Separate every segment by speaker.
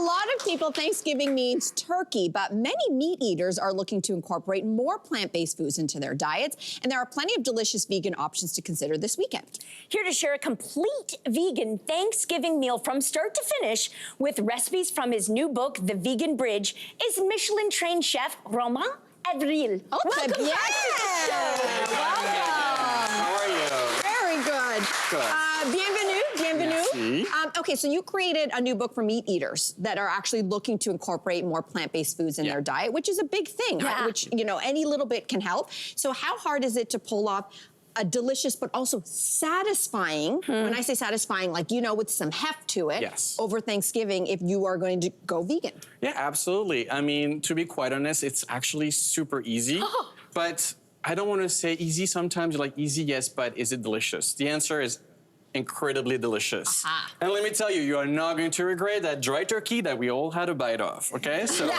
Speaker 1: lot of people, Thanksgiving means turkey, but many meat eaters are looking to incorporate more plant-based foods into their diets, and there are plenty of delicious vegan options to consider this weekend.
Speaker 2: Here to share a complete vegan Thanksgiving meal from start to finish with recipes from his new book, The Vegan Bridge, is Michelin-trained chef Romain Avril.
Speaker 1: Oh,
Speaker 2: welcome
Speaker 1: yes.
Speaker 2: back to the show. Welcome.
Speaker 3: How are you?
Speaker 1: Very good. Bienvenue, bienvenue.
Speaker 3: Merci.
Speaker 1: Okay, so you created a new book for meat eaters that are actually looking to incorporate more plant-based foods in their diet, which is a big thing, which, you know, any little bit can help. So how hard is it to pull off a delicious but also satisfying, when I say satisfying, like, you know, with some heft to it, over Thanksgiving if you are going to go vegan?
Speaker 3: Yeah, absolutely. I mean, to be quite honest, it's actually super easy, but I don't want to say easy. Sometimes you're like, easy, yes, but is it delicious? The answer is incredibly delicious. And let me tell you, you are not going to regret that dry turkey that we all had a bite of, okay? So,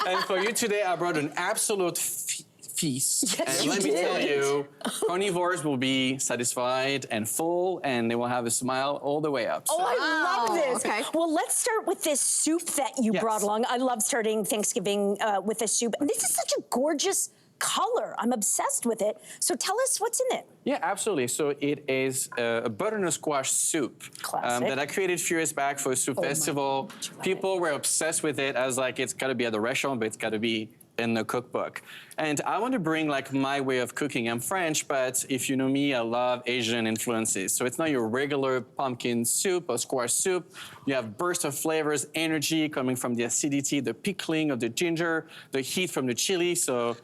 Speaker 3: and for you today, I brought an absolute feast.
Speaker 2: Yes,
Speaker 3: and let me tell you, carnivores will be satisfied and full, and they will have a smile all the way up.
Speaker 2: So. Oh, I love this.
Speaker 1: Okay.
Speaker 2: Well, let's start with this soup that you brought along. I love starting Thanksgiving with a soup. And this is such a gorgeous color. I'm obsessed with it. So tell us what's in it.
Speaker 3: Yeah, absolutely. So it is a butternut squash soup that I created a few years back for a soup festival. People were obsessed with it. I was like, it's got to be at the restaurant, but it's got to be in the cookbook. And I want to bring like my way of cooking. I'm French, but if you know me, I love Asian influences. So it's not your regular pumpkin soup or squash soup. You have bursts of flavors, energy coming from the acidity, the pickling of the ginger, the heat from the chili. So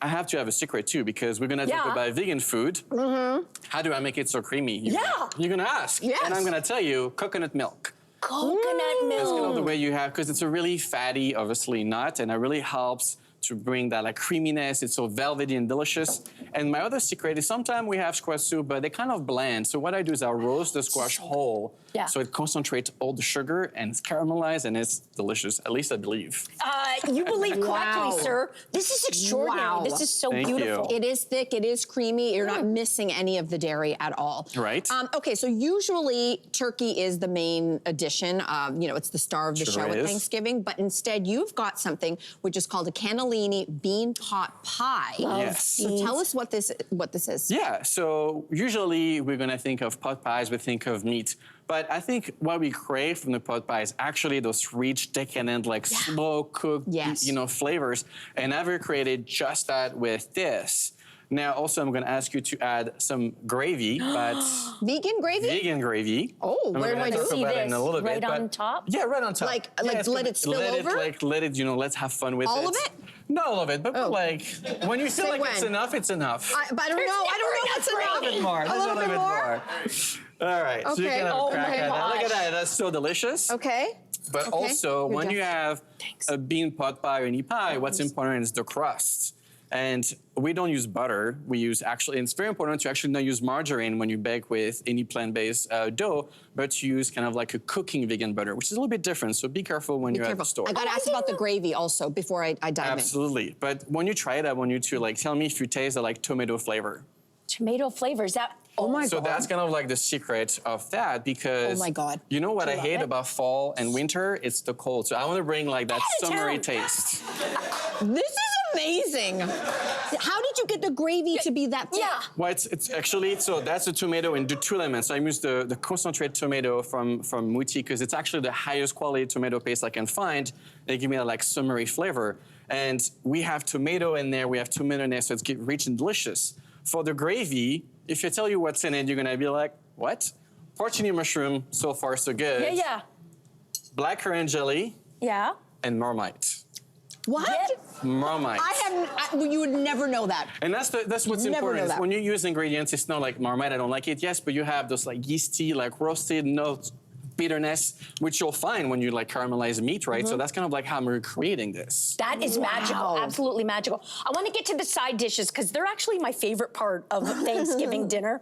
Speaker 3: I have to have a secret too, because we're gonna talk about vegan food. How do I make it so creamy? You're gonna ask. And I'm gonna tell you, coconut milk.
Speaker 2: Coconut milk.
Speaker 3: That's kind of the way you have, because it's a really fatty, obviously, nut, and it really helps to bring that like creaminess. It's so velvety and delicious. And my other secret is sometimes we have squash soup, but they kind of bland. So what I do is I roast the squash whole, so it concentrates all the sugar and it's caramelized and it's delicious, at least I believe.
Speaker 2: You believe correctly, sir. This is extraordinary. This is so beautiful.
Speaker 1: It is thick, it is creamy. You're not missing any of the dairy at all.
Speaker 3: Right.
Speaker 1: Okay, so usually turkey is the main addition. You know, it's the star of the show at Thanksgiving, but instead you've got something which is called a cannellini bean pot pie.
Speaker 3: Yes.
Speaker 1: So tell us what this is.
Speaker 3: Yeah, so usually we're gonna think of pot pies, we think of meat. But I think what we crave from the pot pie is actually those rich, decadent, like slow cooked, you know, flavors. And I've recreated just that with this. Now, also, I'm going to ask you to add some gravy, but
Speaker 1: vegan gravy.
Speaker 3: Vegan gravy.
Speaker 1: Oh, where do I do
Speaker 2: see this?
Speaker 3: In a little
Speaker 2: right
Speaker 3: bit,
Speaker 2: on top.
Speaker 3: Yeah, right on top.
Speaker 1: Like let it spill over.
Speaker 3: Let it, you know, let's have fun with it.
Speaker 1: All of it?
Speaker 3: Not all of it, but like when you feel like it's enough, it's enough.
Speaker 1: But I don't know. I don't know what's enough.
Speaker 3: A little bit more.
Speaker 1: A little bit more.
Speaker 3: All right, so you can have a crack at that. Look at that, that's so delicious.
Speaker 1: Okay.
Speaker 3: But also, when you have a bean pot pie or any pie, what's important is the crust. And we don't use butter. We use it's very important to actually not use margarine when you bake with any plant-based dough, but to use kind of like a cooking vegan butter, which is a little bit different. So be careful when you're at the store.
Speaker 1: I gotta ask about the gravy also before I dive in.
Speaker 3: Absolutely. But when you try it, I want you to like tell me if you taste the like tomato flavor.
Speaker 2: Tomato flavors.
Speaker 1: Oh my God.
Speaker 3: So that's kind of like the secret of that, because
Speaker 1: oh my God.
Speaker 3: You know what I hate about fall and winter? It's the cold. So I want to bring like that summery taste.
Speaker 1: This is amazing. How did you get the gravy to be that thick?
Speaker 3: Well, it's actually, so that's the tomato in the two elements. So I use the concentrated tomato from Muti, because it's actually the highest quality tomato paste I can find. They give me that like summery flavor. And we have tomato in there, we have tomato in there, so it's rich and delicious. For the gravy, if I tell you what's in it, you're gonna be like, what? Porcini mushroom, so far so good.
Speaker 2: Yeah.
Speaker 3: Blackcurrant jelly.
Speaker 2: Yeah.
Speaker 3: And Marmite.
Speaker 1: What?
Speaker 3: Marmite.
Speaker 1: You would never know that.
Speaker 3: And that's what's important. Is when you use ingredients, it's not like Marmite, I don't like it, yes, but you have those like yeasty, like roasted notes, bitterness, which you'll find when you like caramelize meat, right? So that's kind of like how I'm recreating this.
Speaker 2: That is magical, absolutely magical. I want to get to the side dishes because they're actually my favorite part of Thanksgiving dinner,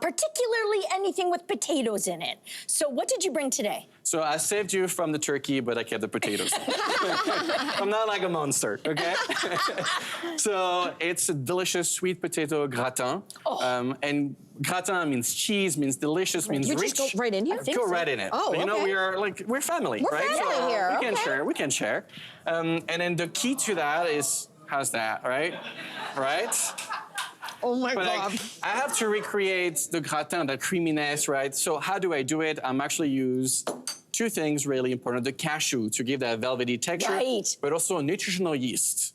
Speaker 2: particularly anything with potatoes in it. So what did you bring today?
Speaker 3: So I saved you from the turkey, but I kept the potatoes. I'm not like a monster, okay? So it's a delicious sweet potato gratin. And gratin means cheese, means delicious, means
Speaker 1: You
Speaker 3: rich.
Speaker 1: just go right in here?
Speaker 3: Go right in it.
Speaker 1: Oh,
Speaker 3: You know,
Speaker 1: okay.
Speaker 3: we're family,
Speaker 1: We're
Speaker 3: right?
Speaker 1: family here,
Speaker 3: We can
Speaker 1: okay.
Speaker 3: share, we can share. And then the key to that is, how's that, right? Right?
Speaker 1: Oh my
Speaker 3: But
Speaker 1: God.
Speaker 3: I have to recreate the gratin, the creaminess, right? So how do I do it? I'm actually use two things really important. The cashew to give that velvety texture,
Speaker 2: Right.
Speaker 3: but also nutritional yeast.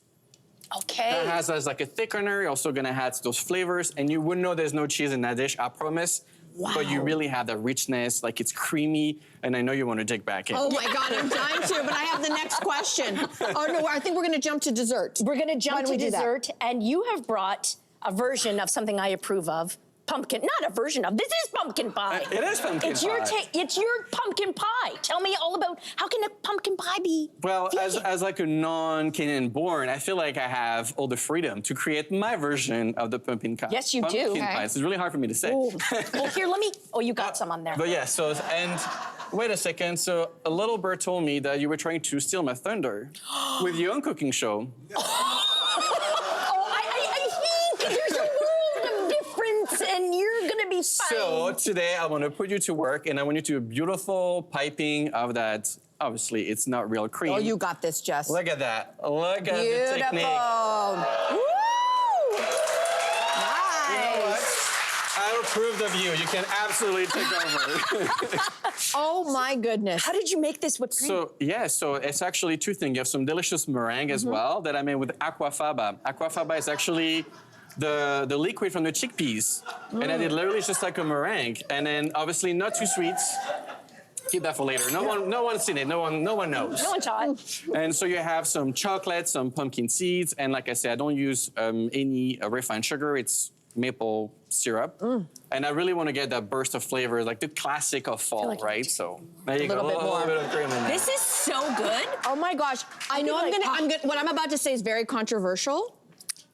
Speaker 2: Okay.
Speaker 3: That has as like a thickener. You're also gonna add those flavors, and you wouldn't know there's no cheese in that dish, I promise.
Speaker 2: Wow.
Speaker 3: But you really have that richness, like it's creamy, and I know you want to dig back in.
Speaker 1: Oh my God, I'm dying to, but I have the next question. Oh no, I think we're gonna jump to dessert.
Speaker 2: We're gonna
Speaker 1: Why
Speaker 2: jump
Speaker 1: don't
Speaker 2: to
Speaker 1: we do that?
Speaker 2: dessert, and you have brought a version of something I approve of. Pumpkin, not a version of, this is pumpkin pie.
Speaker 3: It is pumpkin
Speaker 2: It's your
Speaker 3: pie.
Speaker 2: it's your pumpkin pie. Tell me all about, how can a pumpkin pie be
Speaker 3: Well,
Speaker 2: vegan?
Speaker 3: as like a non-Canadian born, I feel like I have all the freedom to create my version of the pumpkin pie.
Speaker 2: Yes, you do.
Speaker 3: Pumpkin
Speaker 2: Okay.
Speaker 3: pie. It's really hard for me to say.
Speaker 2: Ooh. Well, here, let me, oh, you got some on there.
Speaker 3: But yeah, so, and wait a second. So a little bird told me that you were trying to steal my thunder with your own cooking show.
Speaker 2: Oh, I think there's a world of difference, and you're gonna be fine.
Speaker 3: So today I want to put you to work, and I want you to do a beautiful piping of that. Obviously, it's not real cream.
Speaker 1: Oh, you got this, Jess.
Speaker 3: Look at that. Look at the
Speaker 1: Beautiful.
Speaker 3: technique.
Speaker 1: Woo!
Speaker 3: You know what?
Speaker 1: Nice.
Speaker 3: I approve of you. You can absolutely take over.
Speaker 1: Oh my goodness.
Speaker 2: How did you make this whipped cream?
Speaker 3: So yeah, so it's actually two things. You have some delicious meringue as well that I made with aquafaba. Aquafaba is actually the liquid from the chickpeas, and I did literally just like a meringue, and then obviously not too sweet. Keep that for later. No one's seen it. No one knows.
Speaker 2: No one saw it.
Speaker 3: And so you have some chocolate, some pumpkin seeds, and like I said, I don't use any refined sugar. It's maple syrup. And I really want to get that burst of flavor, like the classic of fall,
Speaker 2: like
Speaker 3: right? So there you go.
Speaker 1: little bit more.
Speaker 3: A little bit of cream in there.
Speaker 2: This is so good.
Speaker 1: Oh my gosh. I know
Speaker 2: be like,
Speaker 1: I'm gonna, what I'm about to say is very controversial.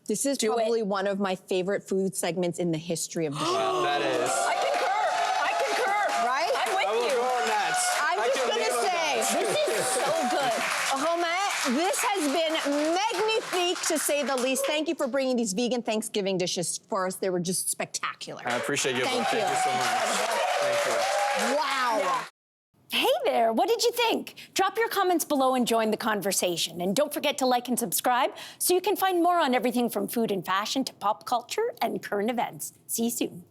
Speaker 1: This is probably one of my favorite food segments in the history of the show.
Speaker 3: Well, that is.
Speaker 2: I concur.
Speaker 1: Right?
Speaker 2: I'm with
Speaker 3: I will
Speaker 2: you.
Speaker 3: go on that.
Speaker 1: I'm
Speaker 3: I
Speaker 1: just
Speaker 3: can
Speaker 1: gonna
Speaker 3: live on
Speaker 1: say,
Speaker 3: that.
Speaker 2: This is so good.
Speaker 1: Romain, this has been magnifique to say the least. Thank you for bringing these vegan Thanksgiving dishes for us. They were just spectacular.
Speaker 3: I appreciate you.
Speaker 1: Thank
Speaker 3: Thank
Speaker 1: you.
Speaker 3: you so much. Thank you.
Speaker 1: Wow.
Speaker 2: Hey there, what did you think? Drop your comments below and join the conversation. And don't forget to like and subscribe so you can find more on everything from food and fashion to pop culture and current events. See you soon.